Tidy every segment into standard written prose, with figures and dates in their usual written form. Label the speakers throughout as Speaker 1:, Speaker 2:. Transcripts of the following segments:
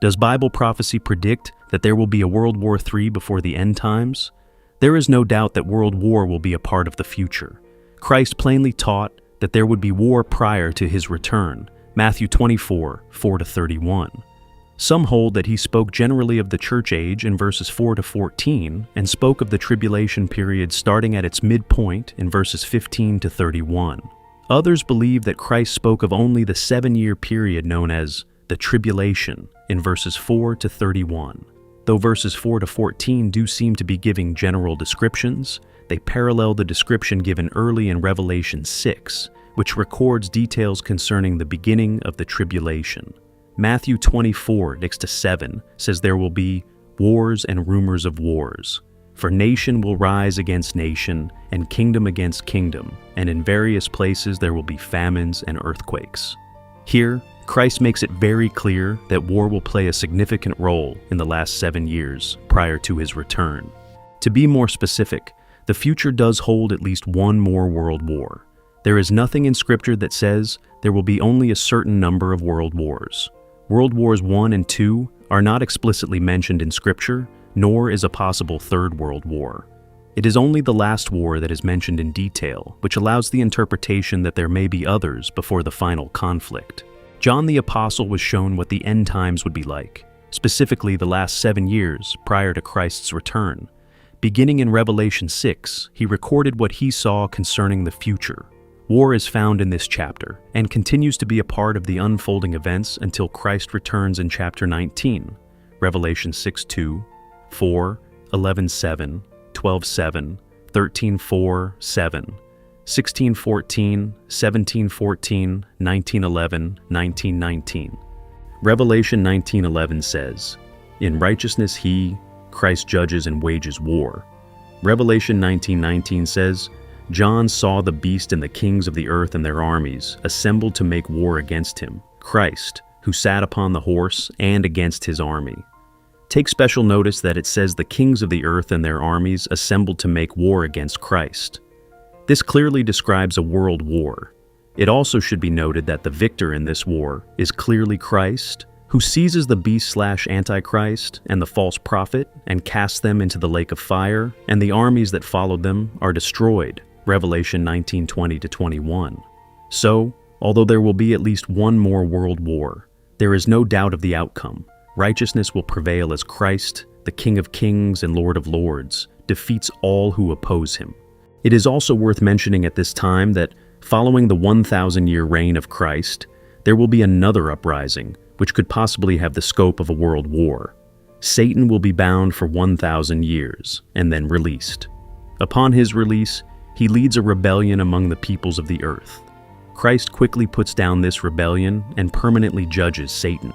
Speaker 1: Does Bible prophecy predict that there will be a World War III before the end times? There is no doubt that World War will be a part of the future. Christ plainly taught that there would be war prior to his return, Matthew 24, 4-31. Some hold that he spoke generally of the church age in verses 4-14 and spoke of the tribulation period starting at its midpoint in verses 15-31. Others believe that Christ spoke of only the 7-year period known as the tribulation in verses 4-31. Though verses 4-14 do seem to be giving general descriptions, they parallel the description given early in Revelation 6, which records details concerning the beginning of the tribulation. Matthew 24:6-7 says there will be wars and rumors of wars. For nation will rise against nation, and kingdom against kingdom, and in various places there will be famines and earthquakes. Here, Christ makes it very clear that war will play a significant role in the last 7 years prior to his return. To be more specific, the future does hold at least one more world war. There is nothing in Scripture that says there will be only a certain number of world wars. World Wars I and II are not explicitly mentioned in Scripture, nor is a possible third world war. It is only the last war that is mentioned in detail, which allows the interpretation that there may be others before the final conflict. John the Apostle was shown what the end times would be like, specifically the last 7 years prior to Christ's return. Beginning in Revelation 6, he recorded what he saw concerning the future. War is found in this chapter and continues to be a part of the unfolding events until Christ returns in chapter 19, Revelation 6:2, 4, 11:7, 12:7, 13:4, 7, 16:14, 17:14, 19:11, 19:19. Revelation 19:11 says, "In righteousness he, Christ, judges and wages war." Revelation 19:19 says, "John saw the beast and the kings of the earth and their armies assembled to make war against him, Christ, who sat upon the horse, and against his army." Take special notice that it says the kings of the earth and their armies assembled to make war against Christ. This clearly describes a world war. It also should be noted that the victor in this war is clearly Christ, who seizes the beast/Antichrist and the false prophet and casts them into the lake of fire, and the armies that followed them are destroyed. Revelation 19:20-21. So, although there will be at least one more world war, there is no doubt of the outcome. Righteousness will prevail as Christ, the King of Kings and Lord of Lords, defeats all who oppose him. It is also worth mentioning at this time that following the 1,000-year reign of Christ, there will be another uprising, which could possibly have the scope of a world war. Satan will be bound for 1,000 years and then released. Upon his release, he leads a rebellion among the peoples of the earth. Christ quickly puts down this rebellion and permanently judges Satan,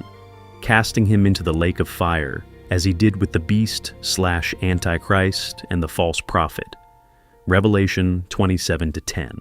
Speaker 1: casting him into the lake of fire, as he did with the beast/Antichrist and the false prophet. Revelation 27-10.